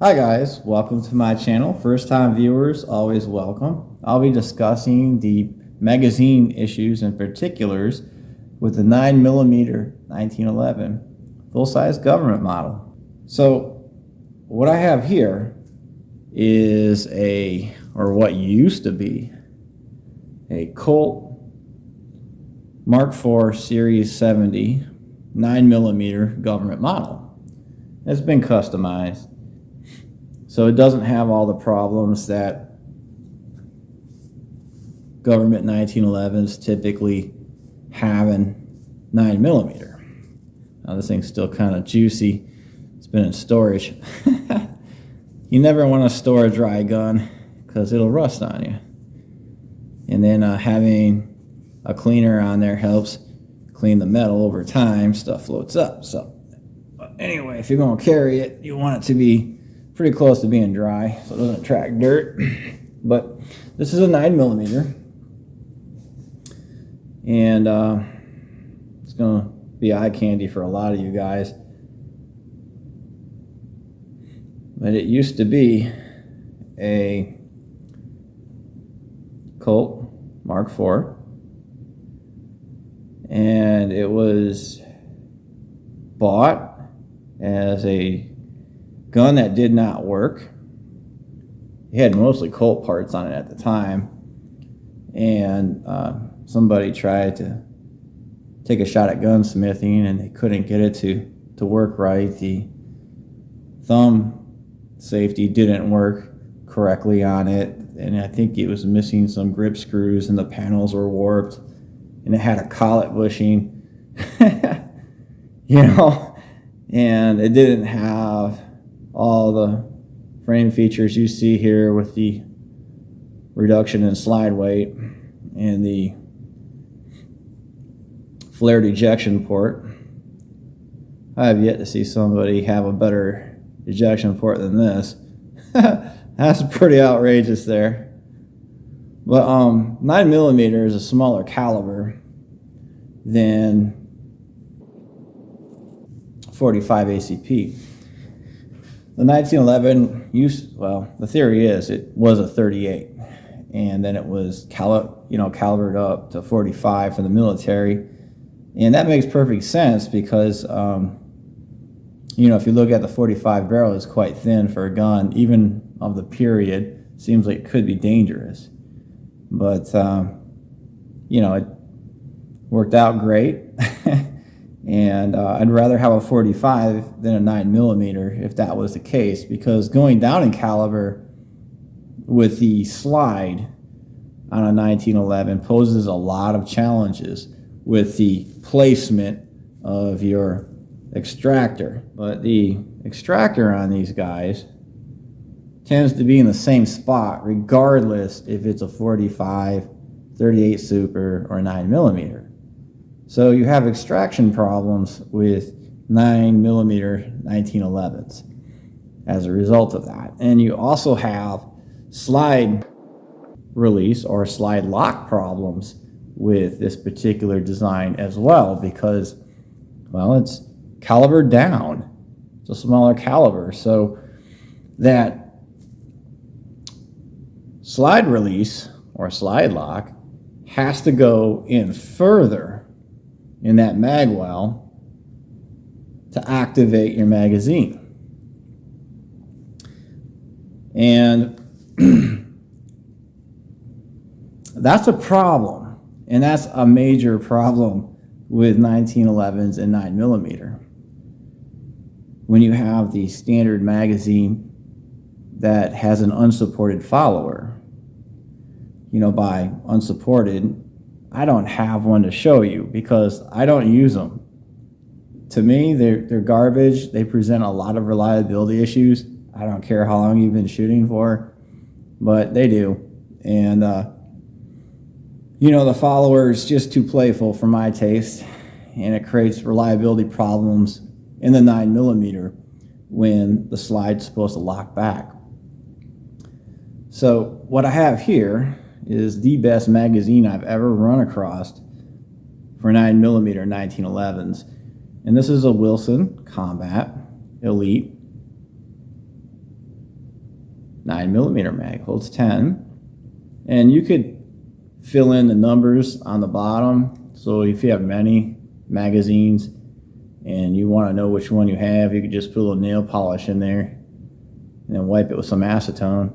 Hi guys, welcome to my channel. First time viewers, always welcome. I'll be discussing the magazine issues in particulars with the 9mm 1911 full-size government model. So what I have here is what used to be a Colt Mark IV Series 70 9mm government model. It's been customized. So it doesn't have all the problems that government 1911s typically have in 9mm. Now this thing's still kind of juicy. It's been in storage. You never want to store a dry gun because it'll rust on you. And then having a cleaner on there helps clean the metal over time. Stuff floats up. So anyway, if you're going to carry it, you want it to be pretty close to being dry so it doesn't attract dirt. But this is a 9mm, and it's gonna be eye candy for a lot of you guys. But it used to be a Colt Mark IV, and it was bought as a gun that did not work. It had mostly Colt parts on it at the time, and somebody tried to take a shot at gunsmithing and they couldn't get it to work right. The thumb safety didn't work correctly on it, and I think it was missing some grip screws and the panels were warped, and it had a collet bushing. And it didn't have all the frame features you see here with the reduction in slide weight and the flared ejection port. I have yet to see somebody have a better ejection port than this. That's pretty outrageous there. But 9mm is a smaller caliber than 45 ACP. The 1911 the theory is it was a 38, and then it was calibered up to 45 for the military, and that makes perfect sense because if you look at the 45 barrel, it's quite thin for a gun, even of the period. Seems like it could be dangerous, but it worked out great. And I'd rather have a 45 than a 9mm if that was the case, because going down in caliber with the slide on a 1911 poses a lot of challenges with the placement of your extractor. But the extractor on these guys tends to be in the same spot regardless if it's a 45, 38 Super, or 9mm. So you have extraction problems with 9mm 1911s as a result of that. And you also have slide release or slide lock problems with this particular design as well, because, it's calibered down. It's a smaller caliber. So that slide release or slide lock has to go in further in that mag well to activate your magazine. And that's a problem, and that's a major problem with 1911s and 9mm. When you have the standard magazine that has an unsupported follower, by unsupported, I don't have one to show you because I don't use them. To me, they're garbage. They present a lot of reliability issues. I don't care how long you've been shooting for, but they do. And, the follower is just too playful for my taste, and it creates reliability problems in the 9mm when the slide's supposed to lock back. So what I have here is the best magazine I've ever run across for 9mm 1911s. And this is a Wilson Combat Elite 9mm mag, holds 10. And you could fill in the numbers on the bottom. So if you have many magazines and you want to know which one you have, you could just put a little nail polish in there and then wipe it with some acetone.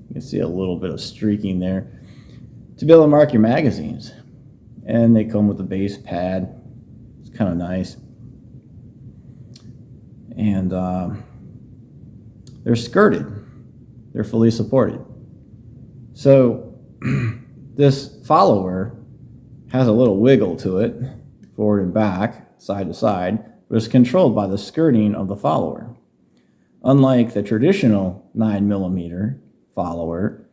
You can see a little bit of streaking there to be able to mark your magazines. And they come with a base pad. It's kind of nice. And they're skirted. They're fully supported. So this follower has a little wiggle to it, forward and back, side to side, but it's controlled by the skirting of the follower. Unlike the traditional 9mm follower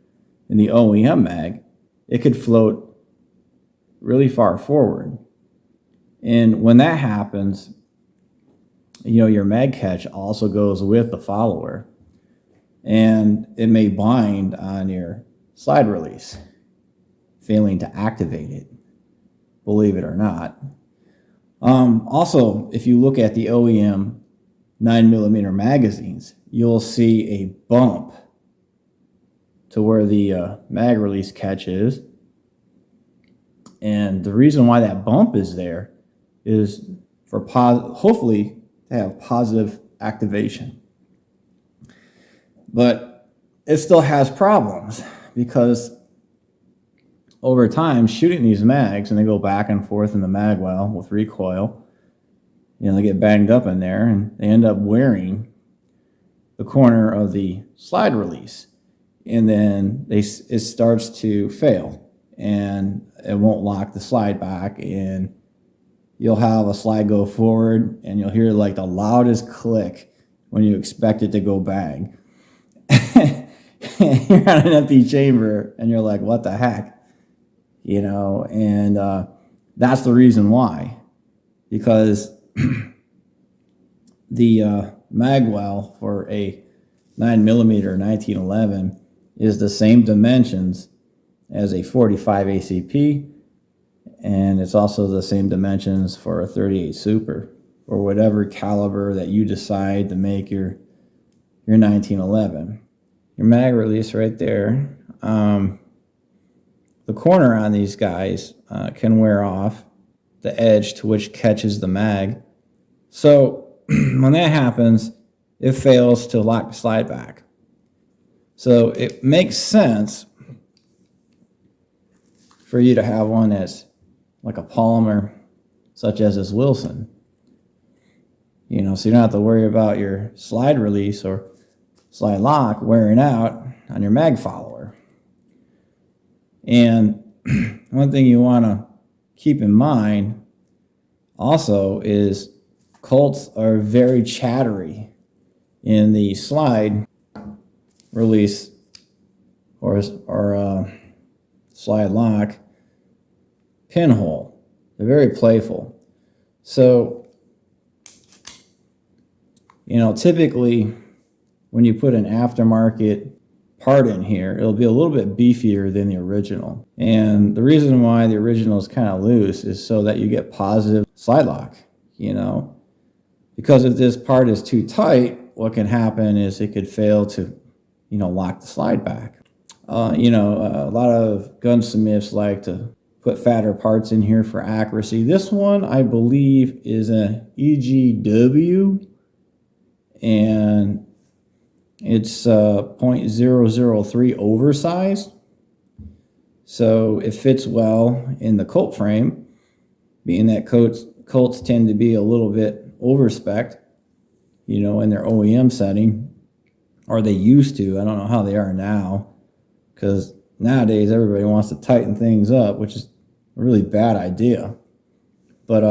in the OEM mag, it could float really far forward. And when that happens, your mag catch also goes with the follower, and it may bind on your slide release, failing to activate it, believe it or not. Also, if you look at the OEM 9mm magazines, you'll see a bump to where the mag release catch is. And the reason why that bump is there is for hopefully to have positive activation. But it still has problems because over time, shooting these mags, and they go back and forth in the mag well with recoil, they get banged up in there and they end up wearing the corner of the slide release. And then it starts to fail and it won't lock the slide back, and you'll have a slide go forward and you'll hear like the loudest click when you expect it to go bang. You're on an empty chamber and you're like, what the heck? And that's the reason why. Because the mag well for a 9mm 1911 is the same dimensions as a 45 ACP, and it's also the same dimensions for a 38 Super, or whatever caliber that you decide to make your 1911. Your mag release right there. The corner on these guys can wear off, the edge to which catches the mag. So when that happens, it fails to lock the slide back. So it makes sense for you to have one that's like a polymer, such as this Wilson. So you don't have to worry about your slide release or slide lock wearing out on your mag follower. And one thing you want to keep in mind also is Colts are very chattery in the slide release or slide lock pinhole. They're very playful. So, typically when you put an aftermarket part in here, it'll be a little bit beefier than the original. And the reason why the original is kind of loose is so that you get positive slide lock, because if this part is too tight, what can happen is it could fail to, lock the slide back. A lot of gunsmiths like to put fatter parts in here for accuracy. This one, I believe, is an EGW, and it's 0.003 oversized. So it fits well in the Colt frame, being that Colts tend to be a little bit overspec'd, in their OEM setting, or they used to. I don't know how they are now, because nowadays everybody wants to tighten things up, which is a really bad idea. But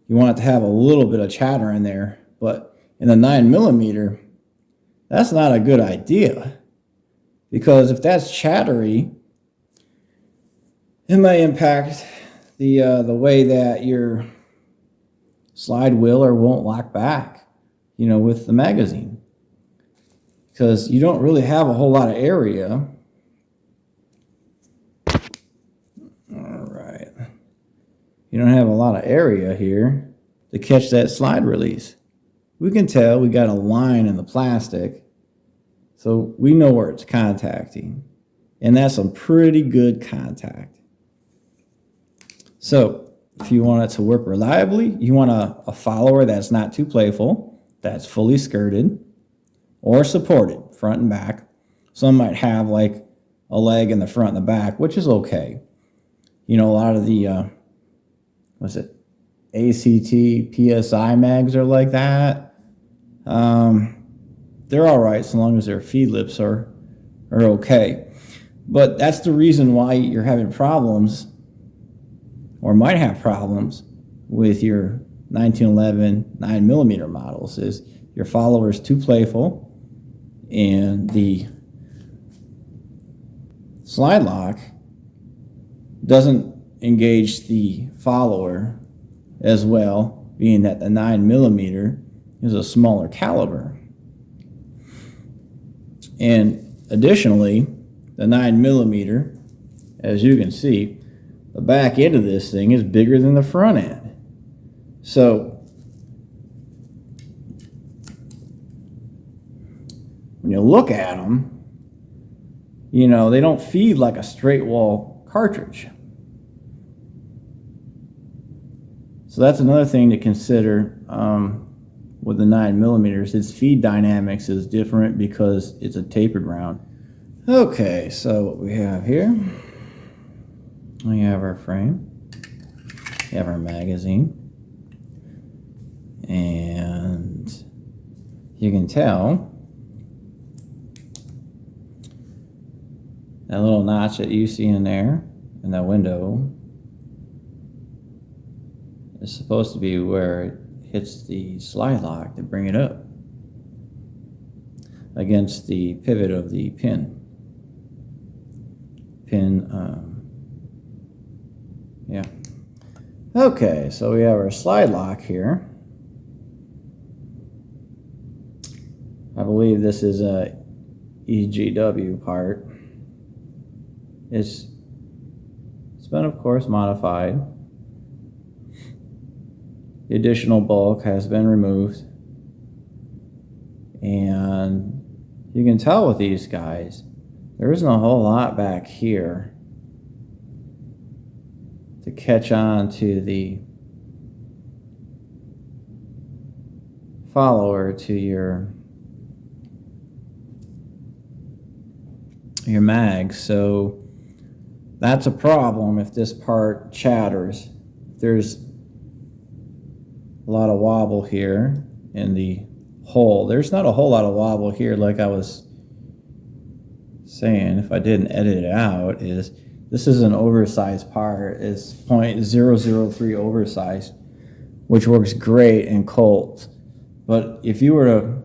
you want it to have a little bit of chatter in there. But in the 9mm, that's not a good idea, because if that's chattery, it might impact the way that your slide will or won't lock back, with the magazine, because you don't really have a whole lot of area. All right. You don't have a lot of area here to catch that slide release. We can tell we got a line in the plastic So we know where it's contacting, and that's some pretty good contact. So if you want it to work reliably, you want a follower that's not too playful, that's fully skirted or supported front and back. Some might have like a leg in the front and the back, which is okay. You know, a lot of the ACT, PSI mags are like that. They're all right so long as their feed lips are okay. But that's the reason why you're having problems, or might have problems, with your 1911 9mm models, is your follower's too playful, and the slide lock doesn't engage the follower as well, being that the 9mm is a smaller caliber. And additionally, the 9mm, as you can see, the back end of this thing is bigger than the front end. So when you look at them, you know, they don't feed like a straight wall cartridge. So that's another thing to consider with the 9mm. Its feed dynamics is different because it's a tapered round. Okay, so what we have here, we have our frame, we have our magazine, and you can tell that little notch that you see in there, in that window, is supposed to be where it hits the slide lock to bring it up against the pivot of the pin. Yeah. Okay, so we have our slide lock here. I believe this is a EGW part. It's been, of course, modified. The additional bulk has been removed. And you can tell with these guys, there isn't a whole lot back here to catch on to the follower to your mag. So that's a problem if this part chatters. There's a lot of wobble here in the hole. There's not a whole lot of wobble here, like I was saying, if I didn't edit it out. Is this is an oversized part. It's .003 oversized, which works great in Colts. But if you were to,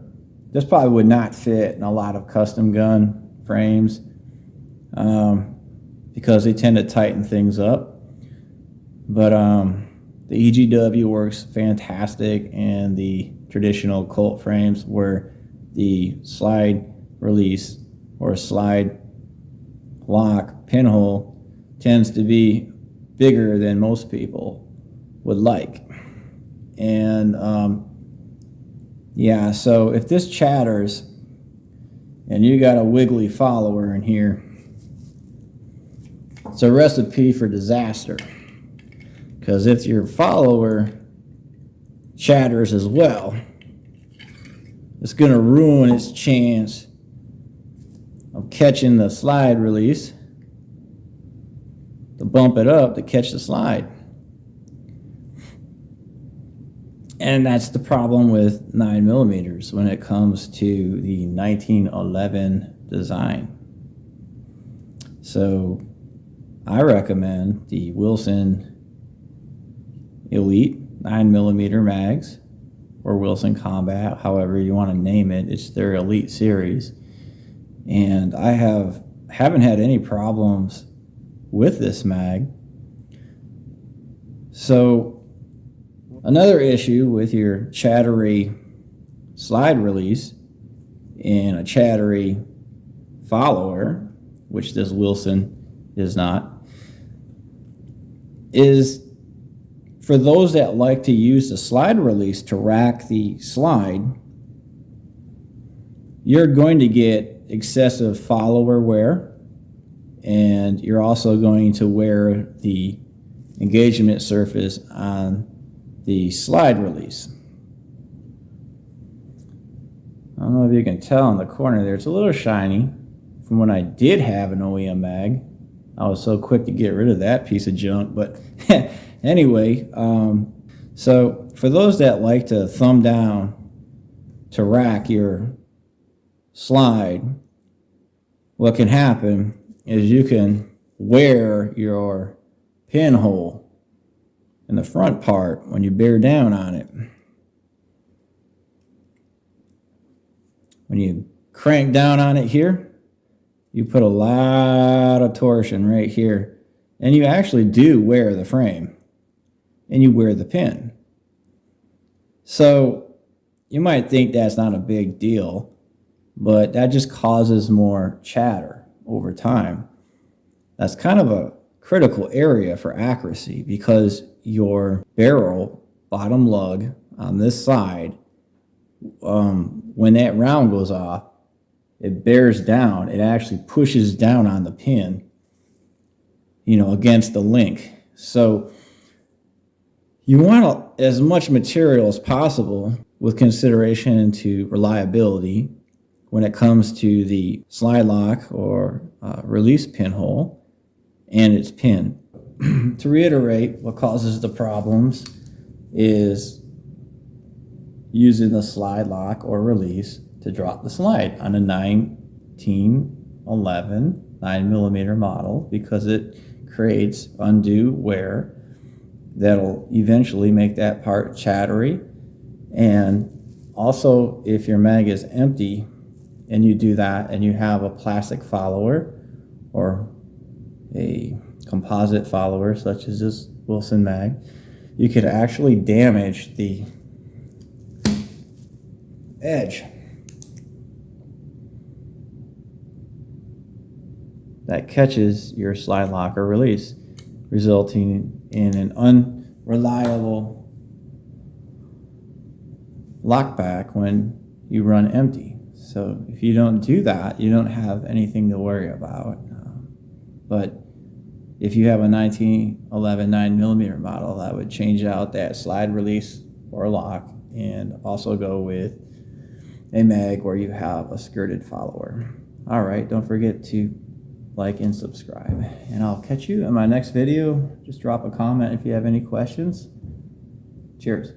this probably would not fit in a lot of custom gun frames because they tend to tighten things up. But the EGW works fantastic in the traditional Colt frames where the slide release or slide lock pinhole tends to be bigger than most people would like. And yeah, so if this chatters and you got a wiggly follower in here, it's a recipe for disaster. Because if your follower chatters as well, it's going to ruin its chance of catching the slide release, to bump it up to catch the slide. And that's the problem with 9mm when it comes to the 1911 design. So I recommend the Wilson Elite 9mm mags, or Wilson Combat, however you want to name it. It's their Elite series. And I haven't had any problems with this mag. So another issue with your chattery slide release and a chattery follower, which this Wilson is not, is for those that like to use the slide release to rack the slide, you're going to get excessive follower wear, and you're also going to wear the engagement surface on the slide release. I don't know if you can tell in the corner there, it's a little shiny from when I did have an OEM mag. I was so quick to get rid of that piece of junk, but anyway, so for those that like to thumb down to rack your slide, what can happen is you can wear your pinhole in the front part when you bear down on it. When you crank down on it here, you put a lot of torsion right here, and you actually do wear the frame, and you wear the pin. So you might think that's not a big deal, but that just causes more chatter over time. That's kind of a critical area for accuracy, because your barrel bottom lug on this side, when that round goes off, it bears down. It actually pushes down on the pin, against the link. So you want as much material as possible with consideration to reliability when it comes to the slide lock or release pinhole and its pin. To reiterate, what causes the problems is using the slide lock or release to drop the slide on a 1911 9mm model, because it creates undue wear that'll eventually make that part chattery. And also, if your mag is empty and you do that and you have a plastic follower or a composite follower such as this Wilson mag, you could actually damage the edge that catches your slide lock or release, resulting in an unreliable lockback when you run empty. So if you don't do that, you don't have anything to worry about. But if you have a 1911 9mm model, I would change out that slide release or lock and also go with a mag where you have a skirted follower. All right, don't forget to like and subscribe, and I'll catch you in my next video. Just drop a comment if you have any questions. Cheers.